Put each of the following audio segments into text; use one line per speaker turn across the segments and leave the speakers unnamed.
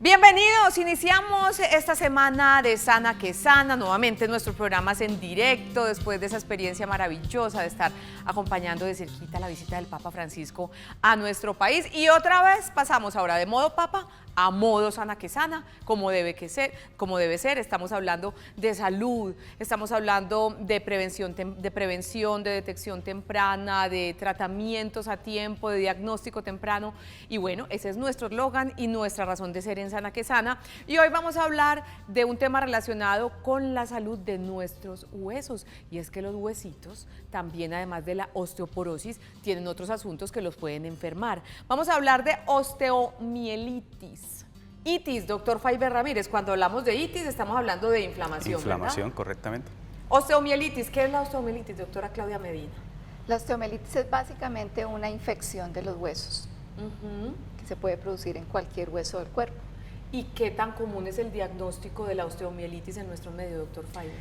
Bienvenidos, iniciamos esta semana de Sana que Sana, nuevamente nuestros programas en directo, después de esa experiencia maravillosa de estar acompañando de cerquita la visita del Papa Francisco a nuestro país. Y otra vez pasamos ahora de modo Papa a modo Sana que Sana, como debe ser. Estamos hablando de salud, estamos hablando de prevención, de detección temprana, de tratamientos a tiempo, de diagnóstico temprano. Y bueno, ese es nuestro eslogan y nuestra razón de ser en Sana que Sana. Y hoy vamos a hablar de un tema relacionado con la salud de nuestros huesos. Y es que los huesitos también, además de la osteoporosis, tienen otros asuntos que los pueden enfermar. Vamos a hablar de osteomielitis. Itis, doctor Faiber Ramírez, cuando hablamos de itis estamos hablando de inflamación,
Inflamación,
¿verdad?
Correctamente.
Osteomielitis, ¿qué es la osteomielitis, doctora Claudia Medina?
La osteomielitis es básicamente una infección de los huesos que se puede producir en cualquier hueso del cuerpo.
¿Y qué tan común es el diagnóstico de la osteomielitis en nuestro medio, doctor Faiber?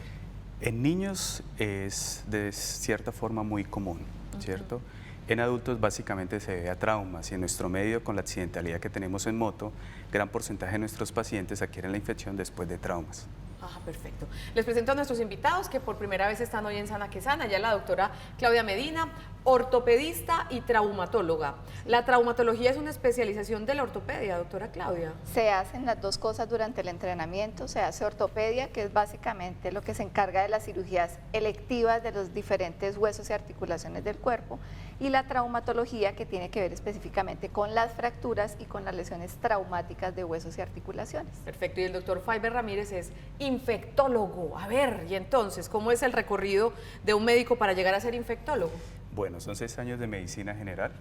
En niños es de cierta forma muy común, ¿cierto? En adultos básicamente se debe a traumas y en nuestro medio, con la accidentalidad que tenemos en moto, gran porcentaje de nuestros pacientes adquieren la infección después de traumas.
Ah, perfecto. Les presento a nuestros invitados que por primera vez están hoy en Sana que Sana. Ya la doctora Claudia Medina, ortopedista y traumatóloga. La traumatología es una especialización de la ortopedia, doctora Claudia.
Se hacen las dos cosas durante el entrenamiento. Se hace ortopedia, que es básicamente lo que se encarga de las cirugías electivas de los diferentes huesos y articulaciones del cuerpo, y la traumatología, que tiene que ver específicamente con las fracturas y con las lesiones traumáticas de huesos y articulaciones.
Perfecto, y el doctor Faiber Ramírez es infectólogo. A ver, y entonces, ¿cómo es el recorrido de un médico para llegar a ser infectólogo?
Bueno, son 6 años de medicina general,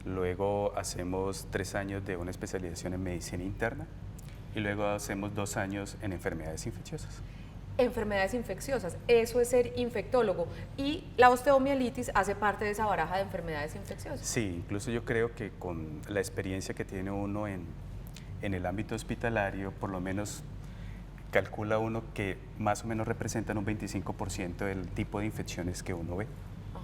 luego hacemos 3 años de una especialización en medicina interna y luego hacemos 2 años en enfermedades infecciosas.
Enfermedades infecciosas, eso es ser infectólogo, y la osteomielitis hace parte de esa baraja de enfermedades infecciosas.
Sí, incluso yo creo que con la experiencia que tiene uno en el ámbito hospitalario, por lo menos calcula uno que más o menos representan un 25% del tipo de infecciones que uno ve,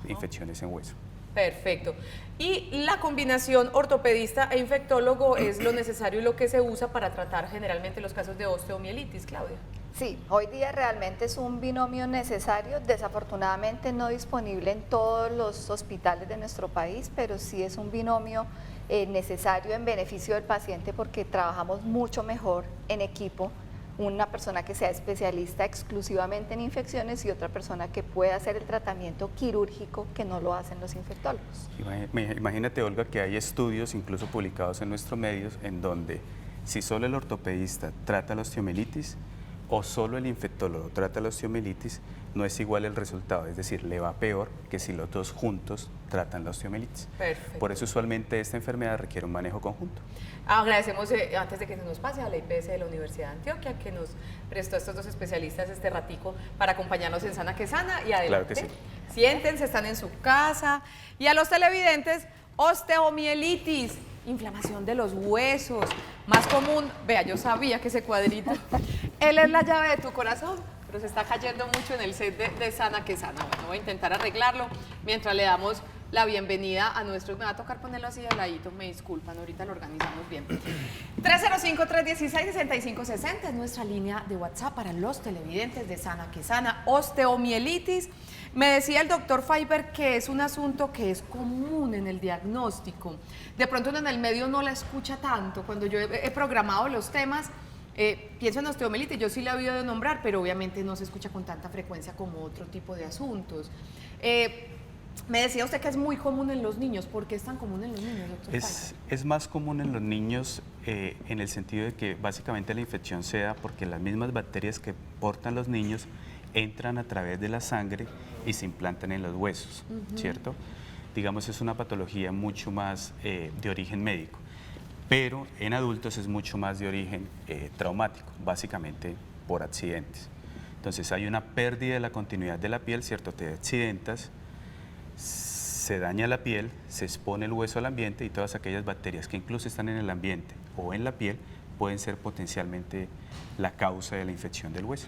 infecciones en hueso.
Perfecto. Y la combinación ortopedista e infectólogo es lo necesario y lo que se usa para tratar generalmente los casos de osteomielitis, Claudia.
Sí, hoy día realmente es un binomio necesario, desafortunadamente no disponible en todos los hospitales de nuestro país, pero sí es un binomio necesario en beneficio del paciente porque trabajamos mucho mejor en equipo. Una persona que sea especialista exclusivamente en infecciones y otra persona que pueda hacer el tratamiento quirúrgico, que no lo hacen los infectólogos.
Imagínate, Olga, que hay estudios incluso publicados en nuestros medios en donde si solo el ortopedista trata la osteomielitis o solo el infectólogo trata la osteomielitis, no es igual el resultado, es decir, le va peor que si los dos juntos tratan la osteomielitis.
Perfecto.
Por eso usualmente esta enfermedad requiere un manejo conjunto.
Agradecemos, antes de que se nos pase, a la IPS de la Universidad de Antioquia, que nos prestó a estos dos especialistas este ratico para acompañarnos en Sana que Sana, y adelante.
Claro que sí.
Siéntense, están en su casa. Y a los televidentes, osteomielitis, inflamación de los huesos, más común. Vea, yo sabía que ese cuadrito, él es la llave de tu corazón, pero se está cayendo mucho en el set de Sana que Sana. Bueno, voy a intentar arreglarlo mientras le damos la bienvenida a nuestros. Me va a tocar ponerlo así de ladito, me disculpan, ahorita lo organizamos bien. 305-316-6560 es nuestra línea de WhatsApp para los televidentes de Sana que Sana. Osteomielitis. Me decía el doctor Faiber que es un asunto que es común en el diagnóstico. De pronto uno en el medio no la escucha tanto. Cuando yo he programado los temas, pienso en osteomielitis, yo sí la he oído nombrar, pero obviamente no se escucha con tanta frecuencia como otro tipo de asuntos. Me decía usted que es muy común en los niños. ¿Por qué es tan común en los niños, doctor Faiber?
Es más común en los niños en el sentido de que básicamente la infección se da porque las mismas bacterias que portan los niños entran a través de la sangre y se implantan en los huesos, ¿cierto? Digamos, es una patología mucho más de origen médico, pero en adultos es mucho más de origen traumático, básicamente por accidentes. Entonces hay una pérdida de la continuidad de la piel, ¿cierto? Te accidentas, se daña la piel, se expone el hueso al ambiente y todas aquellas bacterias que incluso están en el ambiente o en la piel pueden ser potencialmente la causa de la infección del hueso.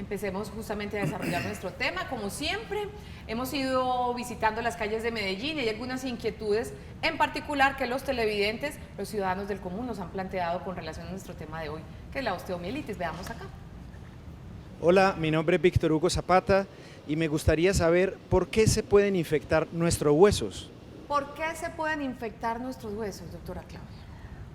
empecemos justamente a desarrollar nuestro tema. Como siempre, hemos ido visitando las calles de Medellín y hay algunas inquietudes en particular que los televidentes, los ciudadanos del común nos han planteado con relación a nuestro tema de hoy, que es la osteomielitis. Veamos acá.
Hola, mi nombre es Víctor Hugo Zapata y me gustaría saber por qué se pueden infectar nuestros huesos.
¿Por qué se pueden infectar nuestros huesos, doctora Claudia?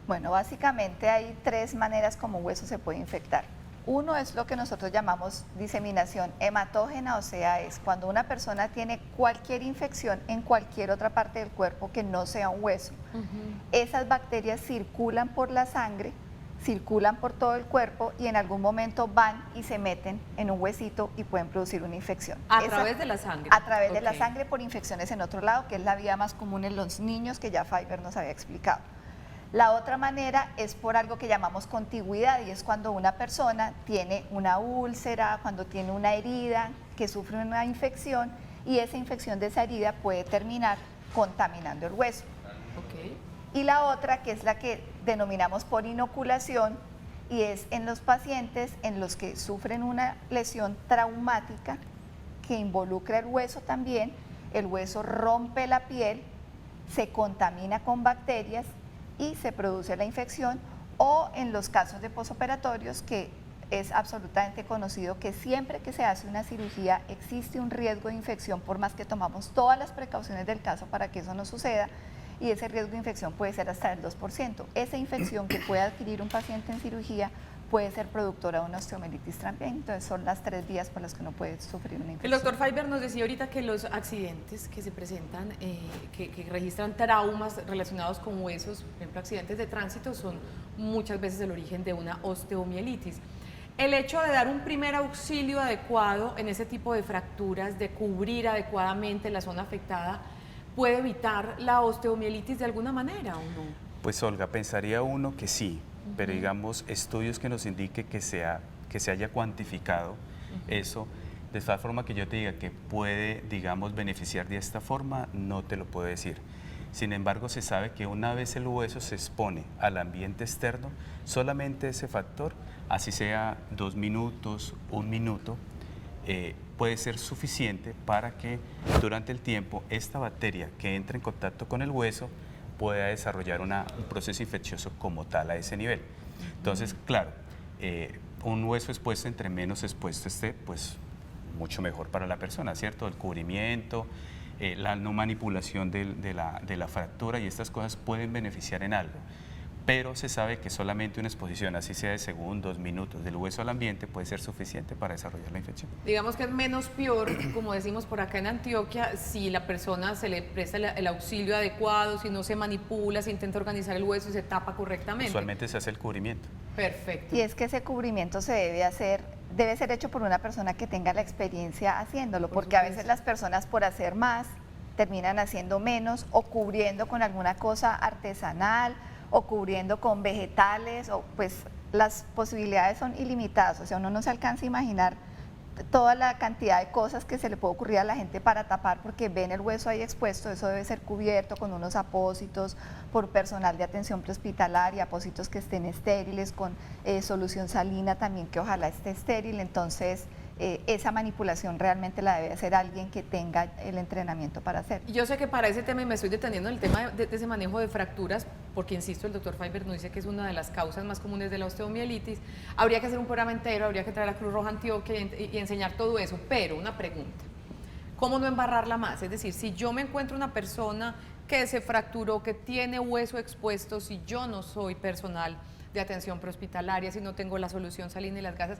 Bueno, básicamente hay tres maneras como un hueso se puede infectar. Uno es lo que nosotros llamamos diseminación hematógena, o sea, es cuando una persona tiene cualquier infección en cualquier otra parte del cuerpo que no sea un hueso. Esas bacterias circulan por la sangre, circulan por todo el cuerpo y en algún momento van y se meten en un huesito y pueden producir una infección.
¿A través de la sangre?
A través de la sangre por infecciones en otro lado, que es la vía más común en los niños, que ya Fiber nos había explicado. La otra manera es por algo que llamamos contigüidad y es cuando una persona tiene una úlcera, cuando tiene una herida, que sufre una infección y esa infección de esa herida puede terminar contaminando el hueso. Y la otra, que es la que denominamos por inoculación, y es en los pacientes en los que sufren una lesión traumática que involucra el hueso también, el hueso rompe la piel, se contamina con bacterias y se produce la infección, o en los casos de posoperatorios, que es absolutamente conocido que siempre que se hace una cirugía existe un riesgo de infección, por más que tomamos todas las precauciones del caso para que eso no suceda, y ese riesgo de infección puede ser hasta el 2%. Esa infección que puede adquirir un paciente en cirugía puede ser productora de una osteomielitis también. Entonces son las tres vías por las que uno puede sufrir una infección.
El doctor Fiber nos decía ahorita que los accidentes que se presentan, que registran traumas relacionados con huesos, por ejemplo accidentes de tránsito, son muchas veces el origen de una osteomielitis. El hecho de dar un primer auxilio adecuado en ese tipo de fracturas, de cubrir adecuadamente la zona afectada, ¿puede evitar la osteomielitis de alguna manera o no?
Pues Olga, pensaría uno que sí, pero digamos estudios que nos indique que se haya cuantificado eso, de tal forma que yo te diga que puede, digamos, beneficiar de esta forma, no te lo puedo decir. Sin embargo, se sabe que una vez el hueso se expone al ambiente externo, solamente ese factor, así sea 2 minutos, 1 minuto, puede ser suficiente para que durante el tiempo esta bacteria que entra en contacto con el hueso pueda desarrollar un proceso infeccioso como tal a ese nivel. Entonces, claro, un hueso expuesto, entre menos expuesto esté, pues mucho mejor para la persona, ¿cierto? El cubrimiento, la no manipulación de la fractura y estas cosas pueden beneficiar en algo. Pero se sabe que solamente una exposición, así sea de segundos, minutos, del hueso al ambiente puede ser suficiente para desarrollar la infección.
Digamos que es menos peor, como decimos por acá en Antioquia, si la persona se le presta el auxilio adecuado, si no se manipula, se intenta organizar el hueso y se tapa correctamente.
Usualmente se hace el cubrimiento.
Perfecto.
Y es que ese cubrimiento debe ser hecho por una persona que tenga la experiencia haciéndolo, porque a veces las personas por hacer más terminan haciendo menos o cubriendo con alguna cosa artesanal o cubriendo con vegetales, o pues las posibilidades son ilimitadas, o sea, uno no se alcanza a imaginar toda la cantidad de cosas que se le puede ocurrir a la gente para tapar, porque ven el hueso ahí expuesto. Eso debe ser cubierto con unos apósitos por personal de atención prehospitalaria, apósitos que estén estériles, con solución salina también que ojalá esté estéril. Entonces esa manipulación realmente la debe hacer alguien que tenga el entrenamiento para hacer.
Yo sé que para ese tema, y me estoy deteniendo en el tema de ese manejo de fracturas, porque insisto, el doctor Fiber nos dice que es una de las causas más comunes de la osteomielitis. Habría que hacer un programa entero, habría que traer a Cruz Roja Antioquia y enseñar todo eso, pero una pregunta: ¿cómo no embarrarla más? Es decir, si yo me encuentro una persona que se fracturó, que tiene hueso expuesto, si yo no soy personal de atención prehospitalaria, si no tengo la solución salina y las gasas,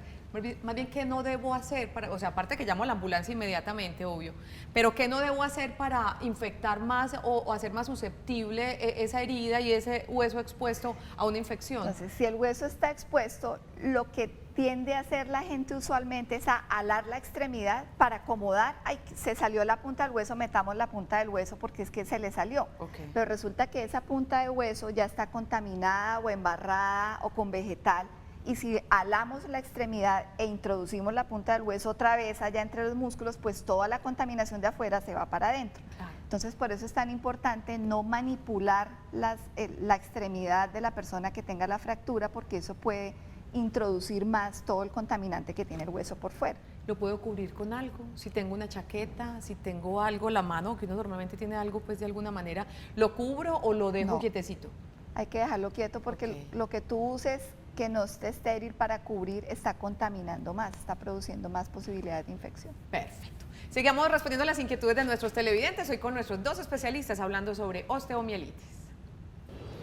más bien, ¿qué no debo hacer? O sea, aparte que llamo a la ambulancia inmediatamente, obvio, pero ¿qué no debo hacer para infectar más o hacer más susceptible esa herida y ese hueso expuesto a una infección?
Entonces, si el hueso está expuesto, lo que tiende a hacer la gente usualmente es a alar la extremidad para acomodar. Ay, se salió la punta del hueso, metamos la punta del hueso porque es que se le salió. Pero resulta que esa punta de hueso ya está contaminada o embarrada o con vegetal, y si alamos la extremidad e introducimos la punta del hueso otra vez allá entre los músculos, pues toda la contaminación de afuera se va para adentro. Entonces, por eso es tan importante no manipular la extremidad de la persona que tenga la fractura, porque eso puede introducir más todo el contaminante que tiene el hueso por fuera.
¿Lo puedo cubrir con algo? Si tengo una chaqueta, si tengo algo, la mano, que uno normalmente tiene algo, pues de alguna manera, ¿lo cubro o lo dejo
No.
quietecito?
Hay que dejarlo quieto porque
Ok.
lo que tú uses que no esté estéril para cubrir está contaminando más, está produciendo más posibilidades de infección.
Perfecto. Sigamos respondiendo a las inquietudes de nuestros televidentes. Hoy con nuestros dos especialistas hablando sobre osteomielitis.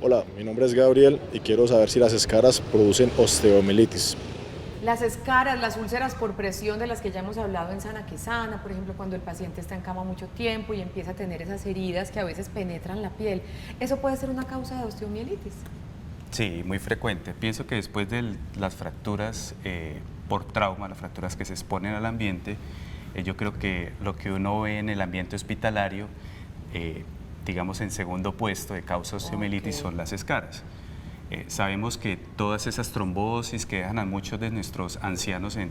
Hola, mi nombre es Gabriel y quiero saber si las escaras producen osteomielitis.
Las escaras, las úlceras por presión de las que ya hemos hablado en Sana que Sana, por ejemplo, cuando el paciente está en cama mucho tiempo y empieza a tener esas heridas que a veces penetran la piel, ¿eso puede ser una causa de osteomielitis?
Sí, muy frecuente. Pienso que después de las fracturas por trauma, las fracturas que se exponen al ambiente, yo creo que lo que uno ve en el ambiente hospitalario, digamos en segundo puesto de causa osteomielitis, son las escaras. Sabemos que todas esas trombosis que dejan a muchos de nuestros ancianos en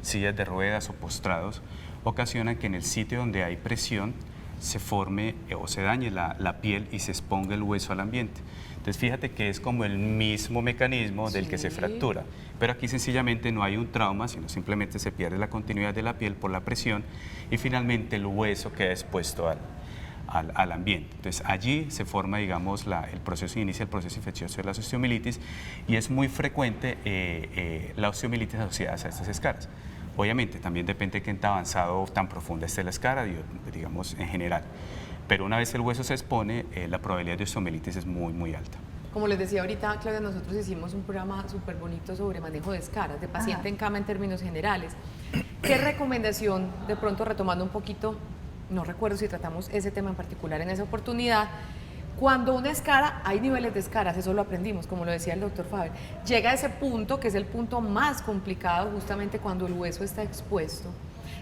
sillas de ruedas o postrados ocasionan que en el sitio donde hay presión se forme o se dañe la piel y se exponga el hueso al ambiente. Entonces fíjate que es como el mismo mecanismo del que se fractura, pero aquí sencillamente no hay un trauma, sino simplemente se pierde la continuidad de la piel por la presión y finalmente el hueso queda expuesto al ambiente. Entonces allí se forma, digamos, el proceso, inicia el proceso infeccioso de la osteomielitis y es muy frecuente la osteomielitis asociada a estas escaras. Obviamente también depende de qué tan avanzado o tan profunda esté la escara, digamos, en general. Pero una vez el hueso se expone, la probabilidad de osteomielitis es muy, muy alta.
Como les decía ahorita, Claudia, nosotros hicimos un programa súper bonito sobre manejo de escaras, de paciente en cama en términos generales. ¿Qué recomendación, de pronto retomando un poquito, no recuerdo si tratamos ese tema en particular en esa oportunidad, cuando una escara, hay niveles de escaras, eso lo aprendimos, como lo decía el doctor Faber, llega a ese punto, que es el punto más complicado, justamente cuando el hueso está expuesto,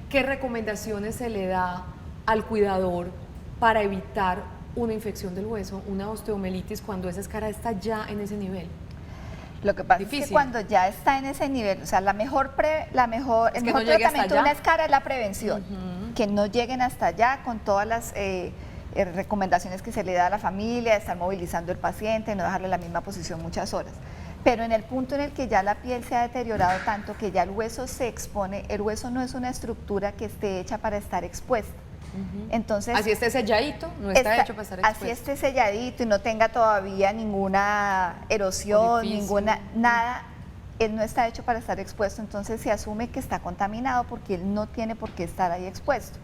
¿qué recomendaciones se le da al cuidador para evitar una infección del hueso, una osteomielitis, cuando esa escara está ya en ese nivel?
Lo que pasa es
Difícil.
que cuando ya está en ese nivel, o sea, el mejor
que no llegue hasta
tratamiento de
allá.
una escara es la prevención, que no lleguen hasta allá con todas las recomendaciones que se le da a la familia, estar movilizando al paciente, no dejarle en la misma posición muchas horas. Pero en el punto en el que ya la piel se ha deteriorado tanto que ya el hueso se expone, el hueso no es una estructura que esté hecha para estar expuesta. Entonces,
Así esté selladito, no está hecho para estar expuesto.
así esté selladito y no tenga todavía ninguna erosión,
Orificio.
nada, él no está hecho para estar expuesto, entonces se asume que está contaminado porque él no tiene por qué estar ahí expuesto.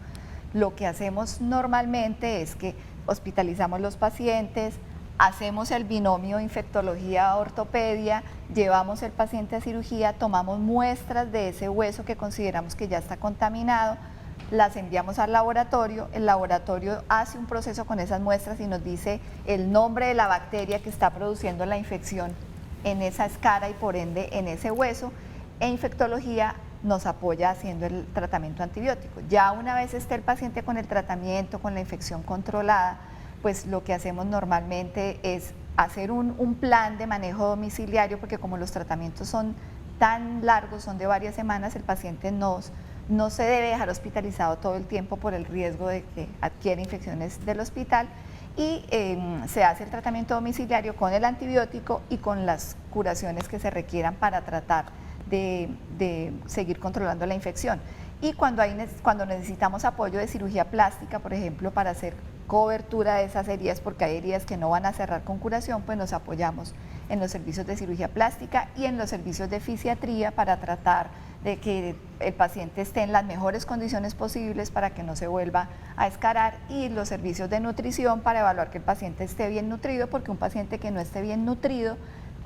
Lo que hacemos normalmente es que hospitalizamos los pacientes, hacemos el binomio infectología-ortopedia, llevamos el paciente a cirugía, tomamos muestras de ese hueso que consideramos que ya está contaminado, las enviamos al laboratorio, el laboratorio hace un proceso con esas muestras y nos dice el nombre de la bacteria que está produciendo la infección en esa escara y por ende en ese hueso, e infectología nos apoya haciendo el tratamiento antibiótico. Ya una vez esté el paciente con el tratamiento, con la infección controlada, pues lo que hacemos normalmente es hacer un plan de manejo domiciliario, porque como los tratamientos son tan largos, son de varias semanas, el paciente no se debe dejar hospitalizado todo el tiempo por el riesgo de que adquiera infecciones del hospital y se hace el tratamiento domiciliario con el antibiótico y con las curaciones que se requieran para tratar de seguir controlando la infección. Y cuando necesitamos apoyo de cirugía plástica, por ejemplo, para hacer cobertura de esas heridas, porque hay heridas que no van a cerrar con curación, pues nos apoyamos en los servicios de cirugía plástica y en los servicios de fisiatría para tratar de que el paciente esté en las mejores condiciones posibles para que no se vuelva a escarar, y los servicios de nutrición para evaluar que el paciente esté bien nutrido, porque un paciente que no esté bien nutrido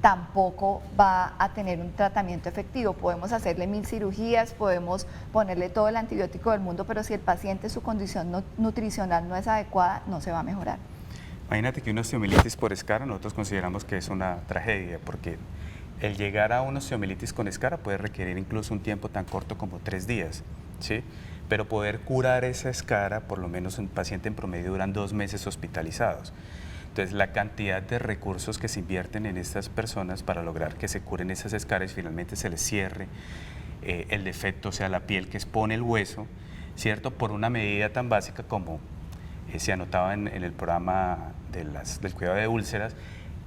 tampoco va a tener un tratamiento efectivo. Podemos hacerle 1000 cirugías, podemos ponerle todo el antibiótico del mundo, pero si el paciente, su condición nutricional no es adecuada, no se va a mejorar.
Imagínate que una osteomielitis por escara nosotros consideramos que es una tragedia, porque el llegar a una osteomielitis con escara puede requerir incluso un tiempo tan corto como 3 días, ¿sí? Pero poder curar esa escara, por lo menos un paciente en promedio duran 2 meses hospitalizados. Entonces, la cantidad de recursos que se invierten en estas personas para lograr que se curen esas escaras y finalmente se les cierre el defecto, o sea, la piel que expone el hueso, ¿cierto? Por una medida tan básica como se anotaba en el programa del cuidado de úlceras,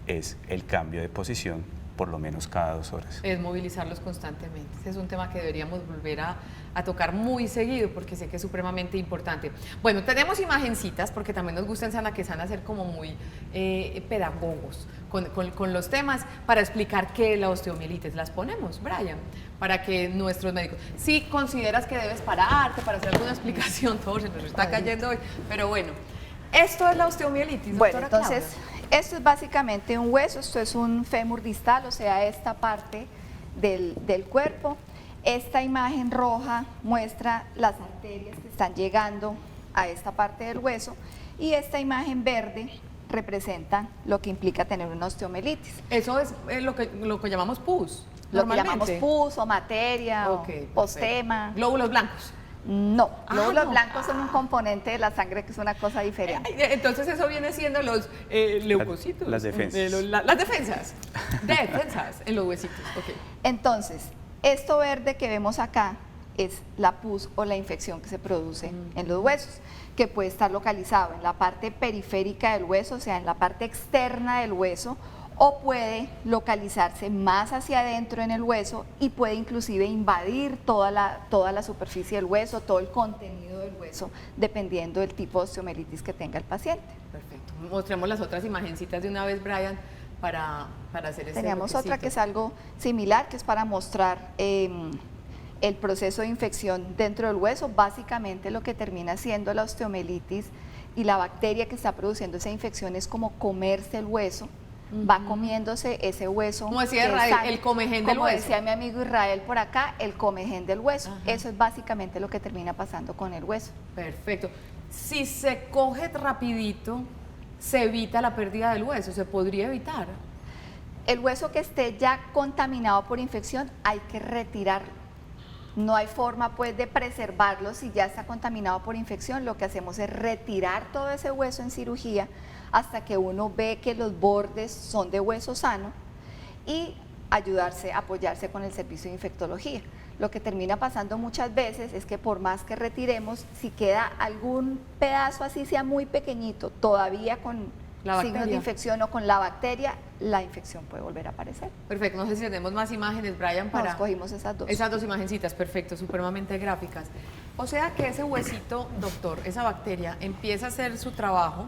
es el cambio de posición por lo menos cada 2 horas.
Es movilizarlos constantemente. Ese es un tema que deberíamos volver a tocar muy seguido porque sé que es supremamente importante. Bueno, tenemos imagencitas porque también nos gusta en Sana que Sana ser como muy pedagogos con los temas para explicar qué es la osteomielitis. Las ponemos, Brian, para que nuestros médicos, si consideras que debes pararte para hacer alguna explicación, todo se nos está cayendo hoy, pero bueno, esto es la osteomielitis,
Bueno,
doctora
entonces,
Claudia.
esto es básicamente un hueso, esto es un fémur distal, o sea, esta parte del cuerpo. Esta imagen roja muestra las arterias que están llegando a esta parte del hueso y esta imagen verde representa lo que implica tener una osteomielitis.
Eso es lo que llamamos pus.
Lo que llamamos
normalmente.
pus o materia
Ok,
o
perfecto.
ostema.
Glóbulos blancos.
No, glóbulos
no.
blancos son un componente de la sangre que es una cosa diferente.
Entonces eso viene siendo los leucocitos.
Las defensas.
Las defensas. Defensas en los huesitos. Ok.
Entonces, esto verde que vemos acá es la pus o la infección que se produce en los huesos, que puede estar localizado en la parte periférica del hueso, o sea, en la parte externa del hueso, o puede localizarse más hacia adentro en el hueso y puede inclusive invadir toda la superficie del hueso, todo el contenido del hueso, dependiendo del tipo de osteomielitis que tenga el paciente.
Perfecto. Mostremos las otras imagencitas de una vez, Brian, para hacer este
Teníamos
bloquecito.
otra que es algo similar, que es para mostrar el proceso de infección dentro del hueso. Básicamente lo que termina siendo la osteomielitis y la bacteria que está produciendo esa infección es como comerse el hueso, va comiéndose ese hueso.
Como decía
que
Israel,
sale,
el comején del
como
hueso.
decía mi amigo Israel por acá, el comején del hueso.
Ajá.
Eso es básicamente lo que termina pasando con el hueso.
Perfecto. Si se coge rapidito, se evita la pérdida del hueso, se podría evitar.
El hueso que esté ya contaminado por infección hay que retirarlo. No hay forma pues de preservarlo si ya está contaminado por infección. Lo que hacemos es retirar todo ese hueso en cirugía hasta que uno ve que los bordes son de hueso sano y apoyarse con el servicio de infectología. Lo que termina pasando muchas veces es que por más que retiremos, si queda algún pedazo así sea muy pequeñito, todavía con
La
signos de
bacteria.
infección o con la bacteria, la infección puede volver a aparecer.
Perfecto, no sé si tenemos más imágenes, Brian, para...
Nos cogimos esas dos.
Esas dos imagencitas, perfecto, supremamente gráficas. O sea que ese huesito, doctor, esa bacteria, empieza a hacer su trabajo,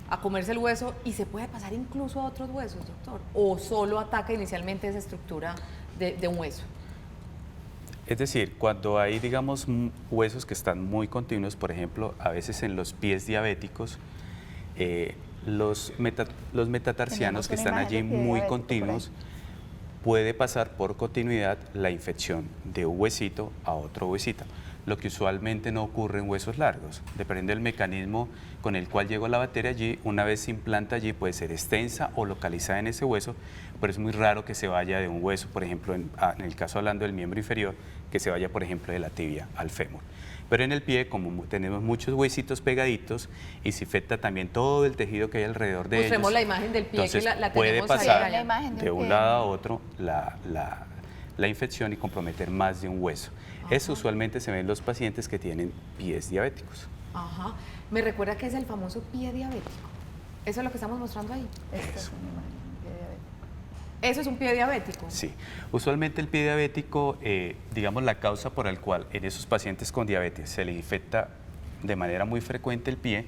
a comerse el hueso y se puede pasar incluso a otros huesos, doctor. O solo ataca inicialmente esa estructura de un hueso.
Es decir, cuando hay, digamos, huesos que están muy continuos, por ejemplo, a veces en los pies diabéticos, los metatarsianos
Tenemos
que
una
están
imagen
allí
de pie
muy
diabético por
continuos, puede pasar por continuidad la infección de un huesito a otro huesito, lo que usualmente no ocurre en huesos largos. Depende del mecanismo con el cual llegó la bacteria allí, una vez se implanta allí puede ser extensa o localizada en ese hueso, pero es muy raro que se vaya de un hueso, por ejemplo, en el caso hablando del miembro inferior, que se vaya, por ejemplo, de la tibia al fémur. Pero en el pie, como tenemos muchos huesitos pegaditos y se infecta también todo el tejido que hay alrededor de
Mostremos
ellos.
la imagen del pie,
Entonces,
que la
puede
tenemos ahí,
pasar
Brian.
La imagen
de
del
un
pie.
lado a otro la infección y comprometer más de un hueso. Eso usualmente se ve en los pacientes que tienen pies diabéticos.
Ajá. Me recuerda que es el famoso pie diabético. Eso es lo que estamos mostrando ahí.
Esta es una imagen de diabetes.
Eso es un pie diabético.
Sí, usualmente el pie diabético, digamos la causa por la cual en esos pacientes con diabetes se le infecta de manera muy frecuente el pie,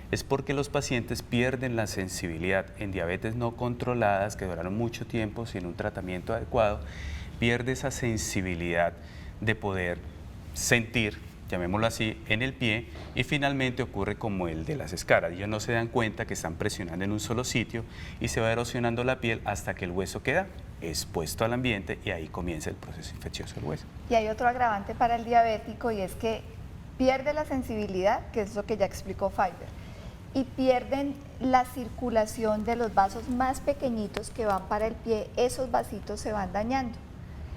es porque los pacientes pierden la sensibilidad en diabetes no controladas que duraron mucho tiempo sin un tratamiento adecuado, pierde esa sensibilidad de poder sentir, llamémoslo así, en el pie y finalmente ocurre como el de las escaras. Ellos no se dan cuenta que están presionando en un solo sitio y se va erosionando la piel hasta que el hueso queda expuesto al ambiente y ahí comienza el proceso infeccioso del hueso.
Y hay otro agravante para el diabético y es que pierde la sensibilidad, que es lo que ya explicó Fiber, y pierden la circulación de los vasos más pequeñitos que van para el pie, esos vasitos se van dañando.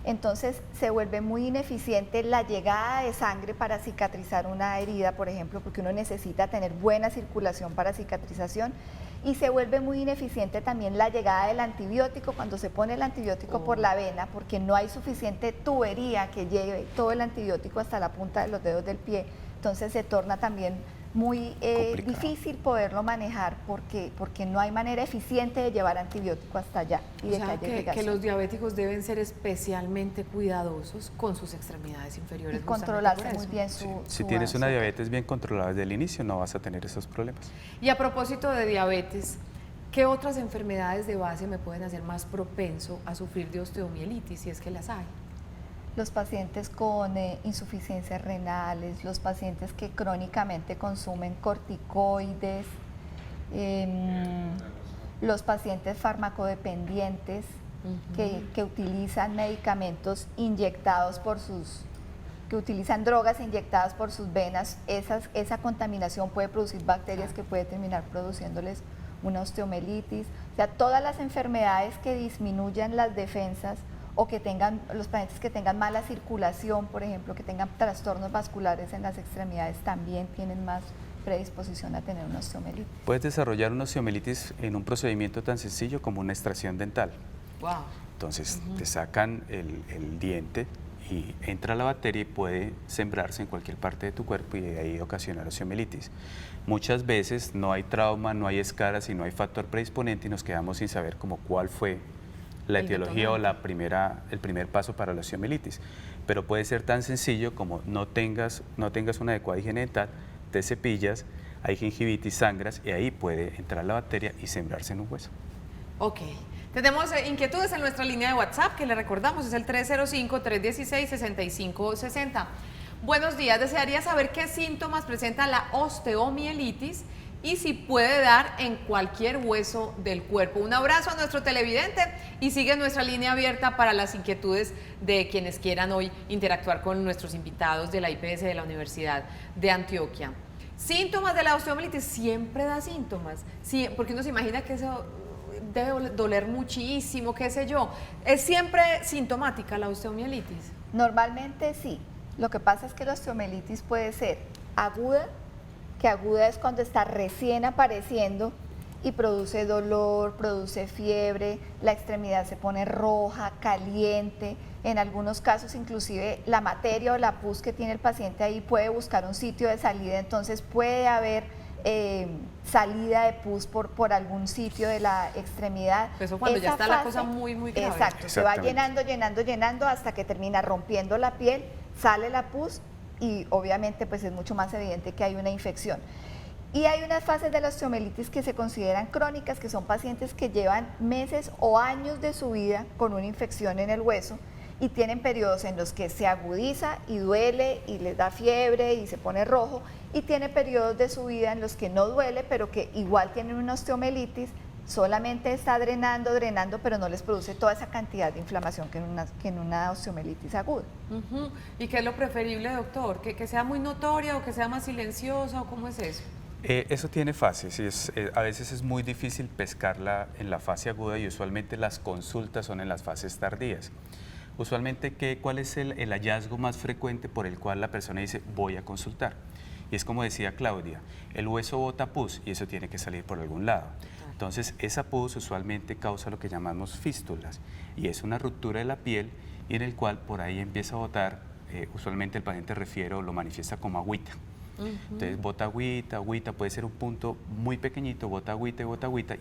Entonces se vuelve muy ineficiente la llegada de sangre para cicatrizar una herida, por ejemplo, porque uno necesita tener buena circulación para cicatrización, y se vuelve muy ineficiente también la llegada del antibiótico cuando se pone el antibiótico por la vena, porque no hay suficiente tubería que lleve todo el antibiótico hasta la punta de los dedos del pie, entonces se torna también muy
Complicado.
difícil poderlo manejar porque no hay manera eficiente de llevar antibiótico hasta allá y
O
de
sea,
que haya
que
irrigación.
los diabéticos deben ser especialmente cuidadosos con sus extremidades inferiores.
Y
justamente
controlarse
por
muy
eso.
bien
Si tienes una
azúcar.
diabetes bien controlada desde el inicio, no vas a tener esos problemas.
Y a propósito de diabetes, ¿qué otras enfermedades de base me pueden hacer más propenso a sufrir de osteomielitis, si es que las hay?
Los pacientes con insuficiencias renales, los pacientes que crónicamente consumen corticoides, los pacientes farmacodependientes que utilizan medicamentos inyectados que utilizan drogas inyectadas por sus venas, esa contaminación puede producir bacterias que puede terminar produciéndoles una osteomielitis. O sea, todas las enfermedades que disminuyan las defensas o que tengan, los pacientes que tengan mala circulación, por ejemplo, que tengan trastornos vasculares en las extremidades, también tienen más predisposición a tener una osteomielitis.
Puedes desarrollar una osteomielitis en un procedimiento tan sencillo como una extracción dental.
Wow.
Entonces te sacan el diente y entra la bacteria y puede sembrarse en cualquier parte de tu cuerpo y de ahí ocasionar osteomielitis. Muchas veces no hay trauma, no hay escaras y no hay factor predisponente y nos quedamos sin saber como cuál fue la
El
etiología o
detonante.
el primer paso para la osteomielitis. Pero puede ser tan sencillo como no tengas una adecuada higiene dental, te cepillas, hay gingivitis, sangras y ahí puede entrar la bacteria y sembrarse en un hueso.
Ok. Tenemos inquietudes en nuestra línea de WhatsApp, que le recordamos es el 305-316-6560. Buenos días, desearía saber qué síntomas presenta la osteomielitis y si puede dar en cualquier hueso del cuerpo. Un abrazo a nuestro televidente y sigue nuestra línea abierta para las inquietudes de quienes quieran hoy interactuar con nuestros invitados de la IPS de la Universidad de Antioquia. Síntomas de la osteomielitis, siempre da síntomas, sí, porque uno se imagina que eso debe doler muchísimo, qué sé yo. ¿Es siempre sintomática la osteomielitis?
Normalmente sí. Lo que pasa es que la osteomielitis puede ser aguda, que aguda es cuando está recién apareciendo y produce dolor, produce fiebre, la extremidad se pone roja, caliente. En algunos casos inclusive la materia o la pus que tiene el paciente ahí puede buscar un sitio de salida, entonces puede haber salida de pus por algún sitio de la extremidad.
Eso cuando ya está la cosa muy grave.
Exacto, se va
Exactamente.
llenando hasta que termina rompiendo la piel, sale la pus y obviamente pues es mucho más evidente que hay una infección. Y hay unas fases de la osteomielitis que se consideran crónicas, que son pacientes que llevan meses o años de su vida con una infección en el hueso y tienen periodos en los que se agudiza y duele y les da fiebre y se pone rojo, y tiene periodos de su vida en los que no duele, pero que igual tienen una osteomielitis, solamente está drenando, pero no les produce toda esa cantidad de inflamación que en una osteomielitis aguda.
¿Y qué es lo preferible, doctor? ¿Que sea muy notoria o que sea más silenciosa o cómo es eso?
Eso tiene fases y a veces es muy difícil pescarla en la fase aguda y usualmente las consultas son en las fases tardías. Usualmente, ¿cuál es el hallazgo más frecuente por el cual la persona dice voy a consultar? Y es como decía Claudia, el hueso bota pus y eso tiene que salir por algún lado. Entonces, esa pus usualmente causa lo que llamamos fístulas y es una ruptura de la piel y en el cual por ahí empieza a botar, usualmente el paciente refiere o lo manifiesta como agüita. Entonces, bota agüita, puede ser un punto muy pequeñito, bota agüita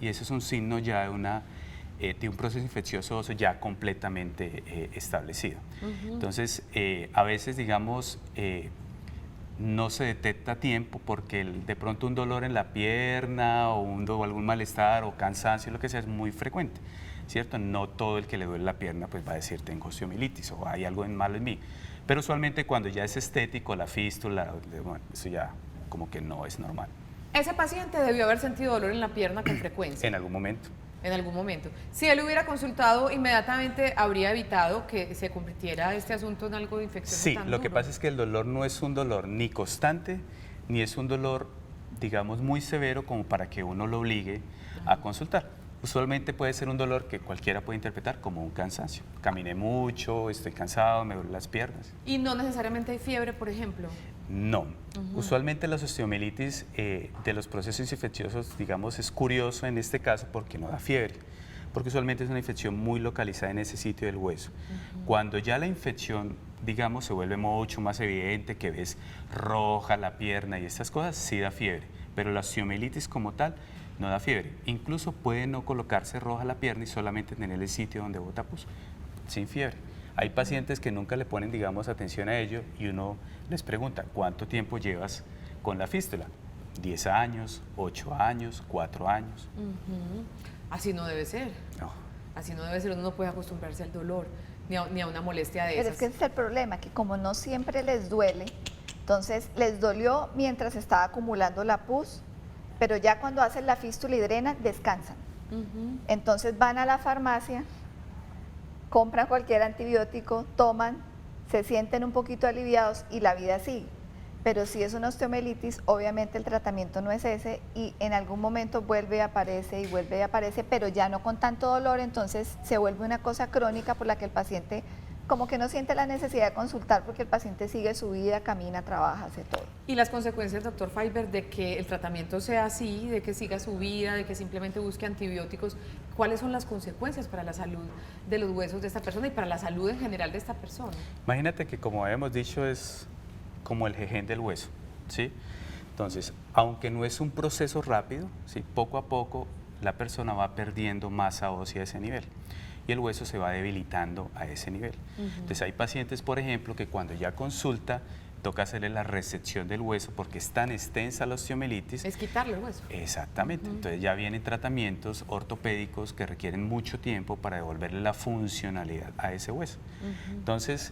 y eso es un signo ya de un proceso infeccioso ya completamente establecido. Entonces, a veces, digamos, no se detecta a tiempo porque de pronto un dolor en la pierna o algún malestar o cansancio, lo que sea, es muy frecuente, ¿cierto? No todo el que le duele la pierna pues va a decir tengo osteomielitis o hay algo malo en mí, pero usualmente cuando ya es estético, la fístula, bueno, eso ya como que no es normal.
Ese paciente debió haber sentido dolor en la pierna con frecuencia.
En algún momento.
En algún momento. Si él hubiera consultado inmediatamente, habría evitado que se convirtiera este asunto en algo de infección.
Sí,
tan
lo que
duro.
pasa es que el dolor no es un dolor ni constante, ni es un dolor, digamos, muy severo como para que uno lo obligue a consultar. Usualmente puede ser un dolor que cualquiera puede interpretar como un cansancio. Caminé mucho, estoy cansado, me duelen las piernas.
Y no necesariamente hay fiebre, por ejemplo.
No. Usualmente la osteomielitis de los procesos infecciosos, digamos, es curioso en este caso porque no da fiebre, porque usualmente es una infección muy localizada en ese sitio del hueso. Cuando ya la infección digamos, se vuelve mucho más evidente, que ves roja la pierna y estas cosas, sí da fiebre, pero la osteomielitis como tal no da fiebre. Incluso puede no colocarse roja la pierna y solamente tener el sitio donde bota pus, sin fiebre. Hay pacientes que nunca le ponen, digamos, atención a ello y uno les pregunta, ¿cuánto tiempo llevas con la fístula? 10 años, 8 años, 4 años.
Así no debe ser.
No.
Así no debe ser, uno no puede acostumbrarse al dolor, ni a una molestia de
Pero
esas.
es que ese es el problema, que como no siempre les duele, entonces les dolió mientras estaba acumulando la pus, pero ya cuando hacen la fístula y drenan, descansan. Entonces van a la farmacia, compran cualquier antibiótico, toman, se sienten un poquito aliviados y la vida sigue. Pero si es una osteomielitis, obviamente el tratamiento no es ese y en algún momento vuelve y aparece, pero ya no con tanto dolor, entonces se vuelve una cosa crónica por la que el paciente como que no siente la necesidad de consultar porque el paciente sigue su vida, camina, trabaja, hace todo.
Y las consecuencias, doctor Faibert, de que el tratamiento sea así, de que siga su vida, de que simplemente busque antibióticos, ¿cuáles son las consecuencias para la salud de los huesos de esta persona y para la salud en general de esta persona?
Imagínate que, como habíamos dicho, es como el jejen del hueso, ¿sí? Entonces, aunque no es un proceso rápido, ¿sí? Poco a poco la persona va perdiendo masa ósea a ese nivel y el hueso se va debilitando a ese nivel. Entonces, hay pacientes, por ejemplo, que cuando ya consulta, toca hacerle la resección del hueso porque es tan extensa la osteomielitis.
Es quitarle el hueso.
Exactamente. Entonces, ya vienen tratamientos ortopédicos que requieren mucho tiempo para devolverle la funcionalidad a ese hueso. Entonces,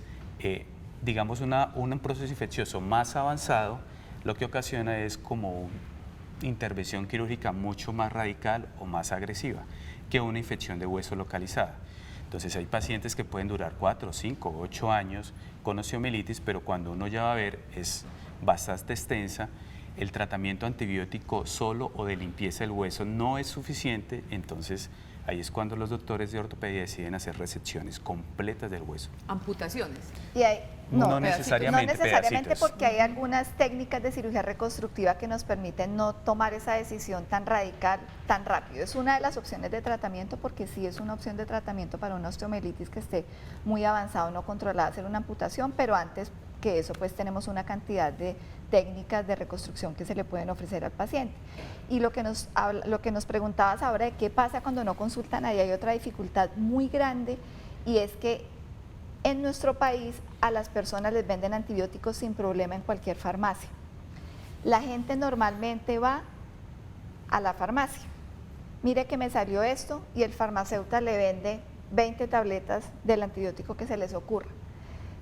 digamos, un proceso infeccioso más avanzado, lo que ocasiona es como una intervención quirúrgica mucho más radical o más agresiva que una infección de hueso localizada. Entonces hay pacientes que pueden durar 4, 5, 8 años con osteomielitis, pero cuando uno ya va a ver es bastante extensa, el tratamiento antibiótico solo o de limpieza del hueso no es suficiente, entonces ahí es cuando los doctores de ortopedia deciden hacer resecciones completas del hueso.
Amputaciones.
Y hay,
No necesariamente, pedacitos.
porque hay algunas técnicas de cirugía reconstructiva que nos permiten no tomar esa decisión tan radical, tan rápido. Es una de las opciones de tratamiento porque sí es una opción de tratamiento para una osteomielitis que esté muy avanzado, no controlada, hacer una amputación, pero antes que eso pues tenemos una cantidad de técnicas de reconstrucción que se le pueden ofrecer al paciente. Y lo que nos preguntabas ahora de qué pasa cuando no consultan, ahí hay otra dificultad muy grande y es que en nuestro país a las personas les venden antibióticos sin problema en cualquier farmacia. La gente normalmente va a la farmacia, mire que me salió esto y el farmacéutico le vende 20 tabletas del antibiótico que se les ocurra.